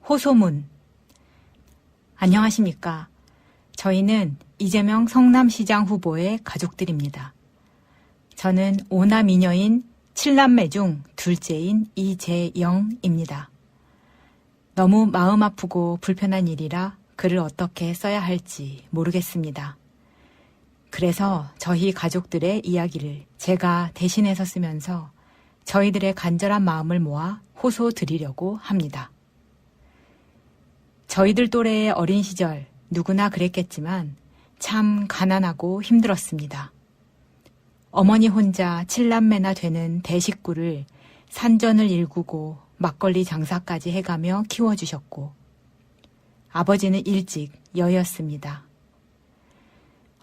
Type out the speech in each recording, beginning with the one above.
호소문. 안녕하십니까. 저희는 이재명 성남시장 후보의 가족들입니다. 저는 5남 2녀인 7남매 중 둘째인 이재영입니다. 너무 마음 아프고 불편한 일이라 글을 어떻게 써야 할지 모르겠습니다. 그래서 저희 가족들의 이야기를 제가 대신해서 쓰면서 저희들의 간절한 마음을 모아 호소드리려고 합니다. 저희들 또래의 어린 시절 누구나 그랬겠지만 참 가난하고 힘들었습니다. 어머니 혼자 7남매나 되는 대식구를 산전을 일구고 막걸리 장사까지 해가며 키워주셨고 아버지는 일찍 여였습니다.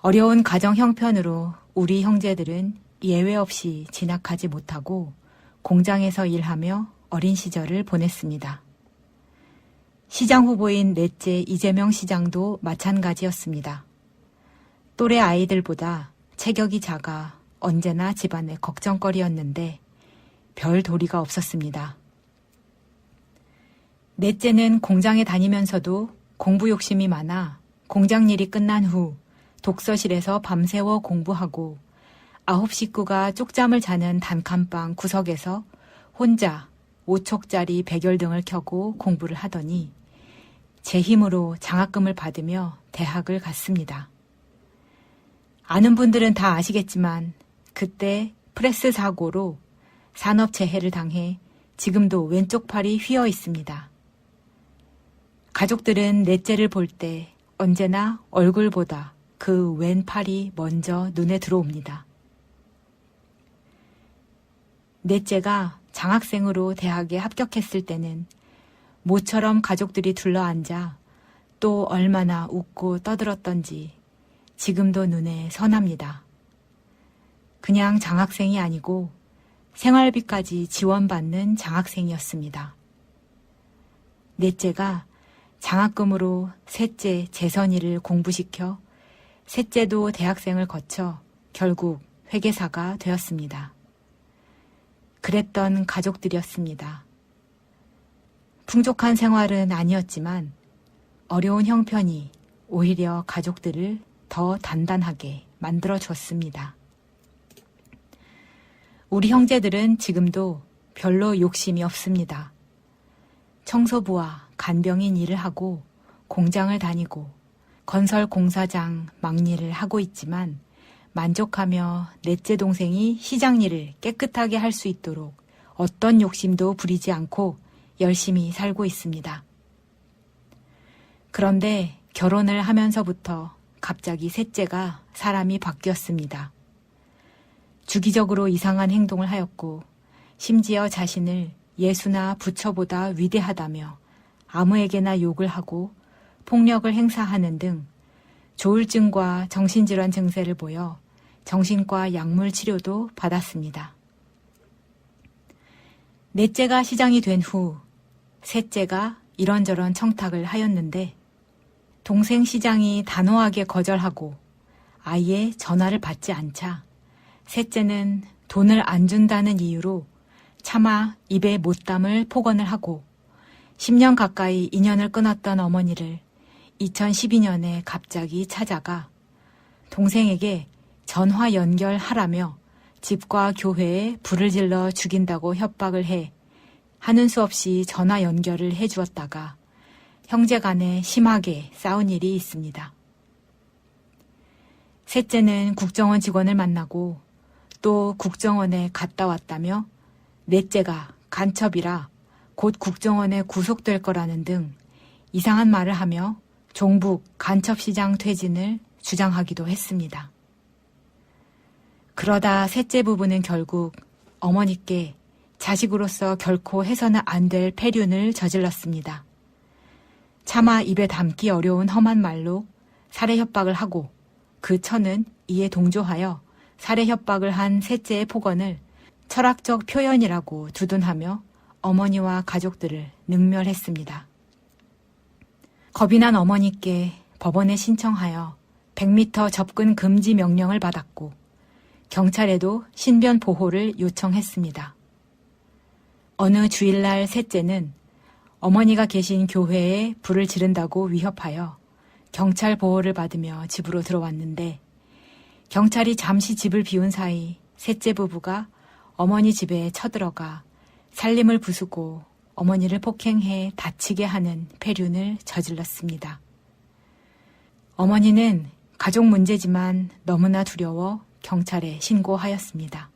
어려운 가정 형편으로 우리 형제들은 예외 없이 진학하지 못하고 공장에서 일하며 어린 시절을 보냈습니다. 시장 후보인 넷째 이재명 시장도 마찬가지였습니다. 또래 아이들보다 체격이 작아 언제나 집안의 걱정거리였는데 별 도리가 없었습니다. 넷째는 공장에 다니면서도 공부 욕심이 많아 공장 일이 끝난 후 독서실에서 밤새워 공부하고 9식구가 쪽잠을 자는 단칸방 구석에서 혼자 5촉짜리 백열등을 켜고 공부를 하더니 제 힘으로 장학금을 받으며 대학을 갔습니다. 아는 분들은 다 아시겠지만 그때 프레스 사고로 산업재해를 당해 지금도 왼쪽 팔이 휘어 있습니다. 가족들은 넷째를 볼 때 언제나 얼굴보다 그 왼팔이 먼저 눈에 들어옵니다. 넷째가 장학생으로 대학에 합격했을 때는 모처럼 가족들이 둘러앉아 또 얼마나 웃고 떠들었던지 지금도 눈에 선합니다. 그냥 장학생이 아니고 생활비까지 지원받는 장학생이었습니다. 넷째가 장학금으로 셋째 재선이를 공부시켜 셋째도 대학생을 거쳐 결국 회계사가 되었습니다. 그랬던 가족들이었습니다. 풍족한 생활은 아니었지만 어려운 형편이 오히려 가족들을 더 단단하게 만들어줬습니다. 우리 형제들은 지금도 별로 욕심이 없습니다. 청소부와 간병인 일을 하고 공장을 다니고 건설 공사장 막일을 하고 있지만 만족하며 넷째 동생이 시장 일을 깨끗하게 할 수 있도록 어떤 욕심도 부리지 않고 열심히 살고 있습니다. 그런데 결혼을 하면서부터 갑자기 셋째가 사람이 바뀌었습니다. 주기적으로 이상한 행동을 하였고 심지어 자신을 예수나 부처보다 위대하다며 아무에게나 욕을 하고 폭력을 행사하는 등 조울증과 정신질환 증세를 보여 정신과 약물 치료도 받았습니다. 넷째가 시장이 된 후 셋째가 이런저런 청탁을 하였는데 동생 시장이 단호하게 거절하고 아예 전화를 받지 않자 셋째는 돈을 안 준다는 이유로 차마 입에 못 담을 폭언을 하고 10년 가까이 인연을 끊었던 어머니를 2012년에 갑자기 찾아가 동생에게 전화 연결하라며 집과 교회에 불을 질러 죽인다고 협박을 해 하는 수 없이 전화 연결을 해주었다가 형제간에 심하게 싸운 일이 있습니다. 셋째는 국정원 직원을 만나고 또 국정원에 갔다 왔다며 넷째가 간첩이라 곧 국정원에 구속될 거라는 등 이상한 말을 하며 종북 간첩시장 퇴진을 주장하기도 했습니다. 그러다 셋째 부부는 결국 어머니께 자식으로서 결코 해서는 안 될 폐륜을 저질렀습니다. 차마 입에 담기 어려운 험한 말로 살해 협박을 하고 그 처는 이에 동조하여 살해 협박을 한 셋째의 폭언을 철학적 표현이라고 두둔하며 어머니와 가족들을 능멸했습니다. 겁이 난 어머니께 법원에 신청하여 100m 접근 금지 명령을 받았고 경찰에도 신변 보호를 요청했습니다. 어느 주일날 셋째는 어머니가 계신 교회에 불을 지른다고 위협하여 경찰 보호를 받으며 집으로 들어왔는데 경찰이 잠시 집을 비운 사이 셋째 부부가 어머니 집에 쳐들어가 살림을 부수고 어머니를 폭행해 다치게 하는 폐륜을 저질렀습니다. 어머니는 가족 문제지만 너무나 두려워 경찰에 신고하였습니다.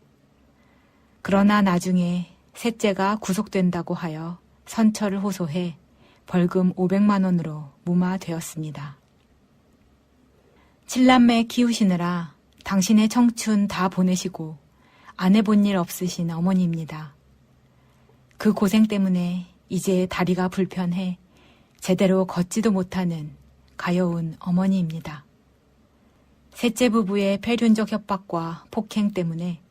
그러나 나중에 셋째가 구속된다고 하여 선처를 호소해 벌금 500만 원으로 무마되었습니다. 7남매 키우시느라 당신의 청춘 다 보내시고 안 해본 일 없으신 어머니입니다. 그 고생 때문에 이제 다리가 불편해 제대로 걷지도 못하는 가여운 어머니입니다. 셋째 부부의 폐륜적 협박과 폭행 때문에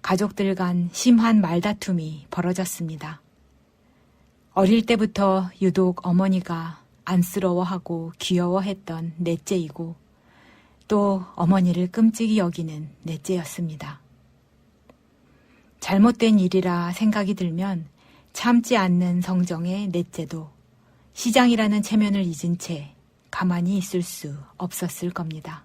가족들 간 심한 말다툼이 벌어졌습니다. 어릴 때부터 유독 어머니가 안쓰러워하고 귀여워했던 넷째이고 또 어머니를 끔찍이 여기는 넷째였습니다. 잘못된 일이라 생각이 들면 참지 않는 성정의 넷째도 시장이라는 체면을 잊은 채 가만히 있을 수 없었을 겁니다.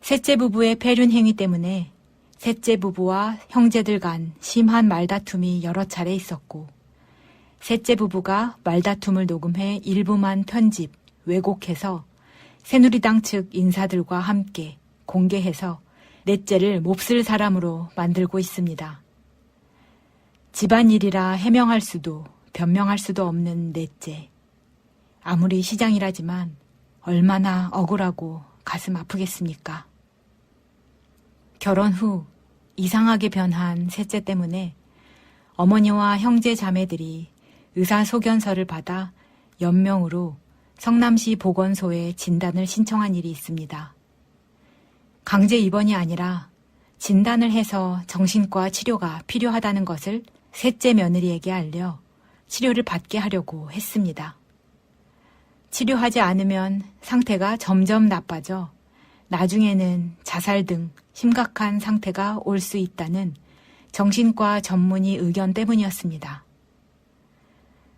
셋째 부부의 폐륜 행위 때문에 셋째 부부와 형제들 간 심한 말다툼이 여러 차례 있었고 셋째 부부가 말다툼을 녹음해 일부만 편집, 왜곡해서 새누리당 측 인사들과 함께 공개해서 넷째를 몹쓸 사람으로 만들고 있습니다. 집안일이라 해명할 수도 변명할 수도 없는 넷째. 아무리 시장이라지만 얼마나 억울하고 가슴 아프겠습니까? 결혼 후 이상하게 변한 셋째 때문에 어머니와 형제 자매들이 의사소견서를 받아 연명으로 성남시 보건소에 진단을 신청한 일이 있습니다. 강제 입원이 아니라 진단을 해서 정신과 치료가 필요하다는 것을 셋째 며느리에게 알려 치료를 받게 하려고 했습니다. 치료하지 않으면 상태가 점점 나빠져 나중에는 자살 등 심각한 상태가 올 수 있다는 정신과 전문의 의견 때문이었습니다.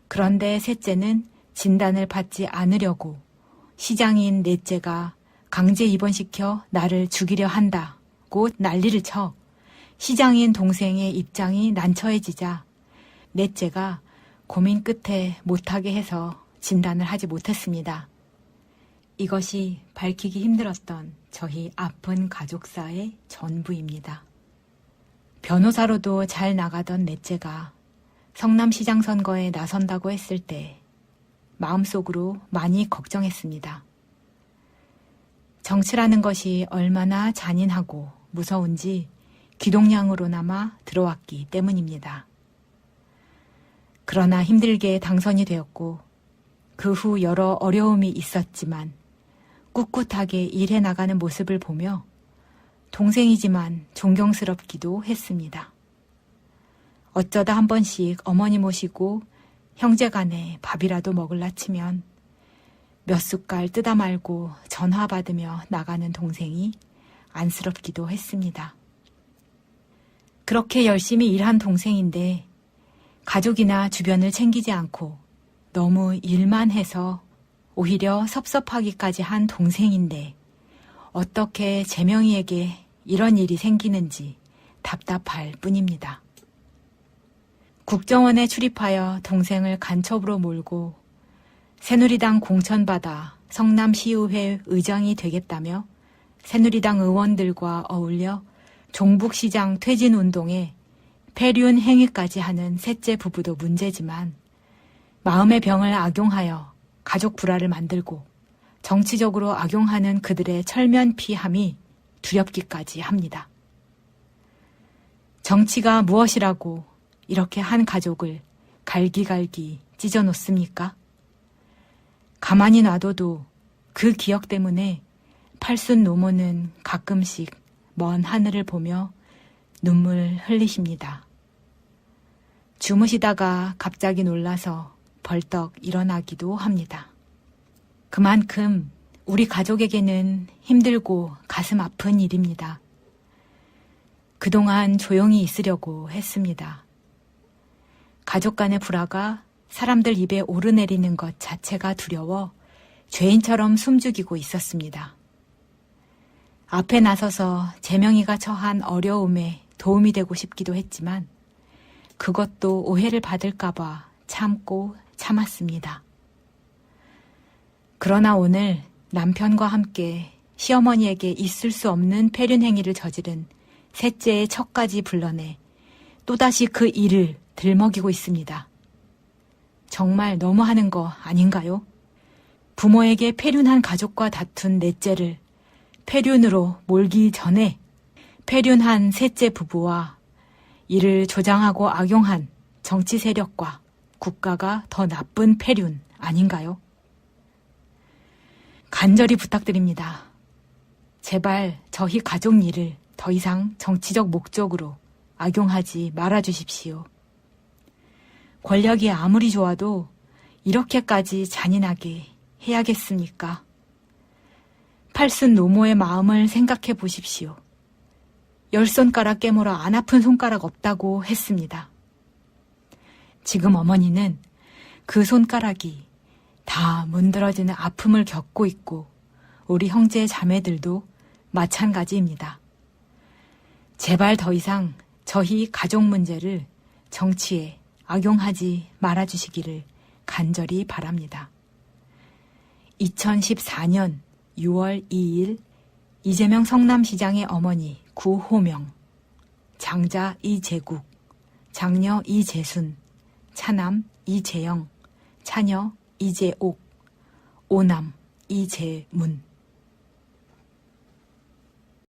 그런데 셋째는 진단을 받지 않으려고 시장인 넷째가 강제 입원시켜 나를 죽이려 한다고 난리를 쳐 시장인 동생의 입장이 난처해지자 넷째가 고민 끝에 못하게 해서 진단을 하지 못했습니다. 이것이 밝히기 힘들었던 저희 아픈 가족사의 전부입니다. 변호사로도 잘 나가던 넷째가 성남시장 선거에 나선다고 했을 때 마음속으로 많이 걱정했습니다. 정치라는 것이 얼마나 잔인하고 무서운지 귀동냥으로나마 들어왔기 때문입니다. 그러나 힘들게 당선이 되었고 그 후 여러 어려움이 있었지만 꿋꿋하게 일해 나가는 모습을 보며 동생이지만 존경스럽기도 했습니다. 어쩌다 한 번씩 어머니 모시고 형제간에 밥이라도 먹을라 치면 몇 숟갈 뜯어 말고 전화 받으며 나가는 동생이 안쓰럽기도 했습니다. 그렇게 열심히 일한 동생인데 가족이나 주변을 챙기지 않고 너무 일만 해서 오히려 섭섭하기까지 한 동생인데 어떻게 재명이에게 이런 일이 생기는지 답답할 뿐입니다. 국정원에 출입하여 동생을 간첩으로 몰고 새누리당 공천받아 성남시의회 의장이 되겠다며 새누리당 의원들과 어울려 종북시장 퇴진운동에 폐륜 행위까지 하는 셋째 부부도 문제지만 마음의 병을 악용하여 가족 불화를 만들고 정치적으로 악용하는 그들의 철면피함이 두렵기까지 합니다. 정치가 무엇이라고 이렇게 한 가족을 갈기갈기 찢어놓습니까? 가만히 놔둬도 그 기억 때문에 팔순 노모는 가끔씩 먼 하늘을 보며 눈물 흘리십니다. 주무시다가 갑자기 놀라서 벌떡 일어나기도 합니다. 그만큼 우리 가족에게는 힘들고 가슴 아픈 일입니다. 그동안 조용히 있으려고 했습니다. 가족 간의 불화가 사람들 입에 오르내리는 것 자체가 두려워 죄인처럼 숨죽이고 있었습니다. 앞에 나서서 재명이가 처한 어려움에 도움이 되고 싶기도 했지만 그것도 오해를 받을까봐 참고 참았습니다. 그러나 오늘 남편과 함께 시어머니에게 있을 수 없는 폐륜 행위를 저지른 셋째의 척까지 불러내 또다시 그 일을 들먹이고 있습니다. 정말 너무하는 거 아닌가요? 부모에게 폐륜한 가족과 다툰 넷째를 폐륜으로 몰기 전에 폐륜한 셋째 부부와 이를 조장하고 악용한 정치 세력과 국가가 더 나쁜 폐륜 아닌가요? 간절히 부탁드립니다. 제발 저희 가족 일을 더 이상 정치적 목적으로 악용하지 말아주십시오. 권력이 아무리 좋아도 이렇게까지 잔인하게 해야겠습니까? 팔순 노모의 마음을 생각해 보십시오. 10손가락 깨물어 안 아픈 손가락 없다고 했습니다. 지금 어머니는 그 손가락이 다 문드러지는 아픔을 겪고 있고 우리 형제 자매들도 마찬가지입니다. 제발 더 이상 저희 가족 문제를 정치에 악용하지 말아주시기를 간절히 바랍니다. 2014년 6월 2일 이재명 성남시장의 어머니 구호명, 장자 이재국, 장녀 이재순, 차남 이재영, 차녀 이재옥, 오남 이재문.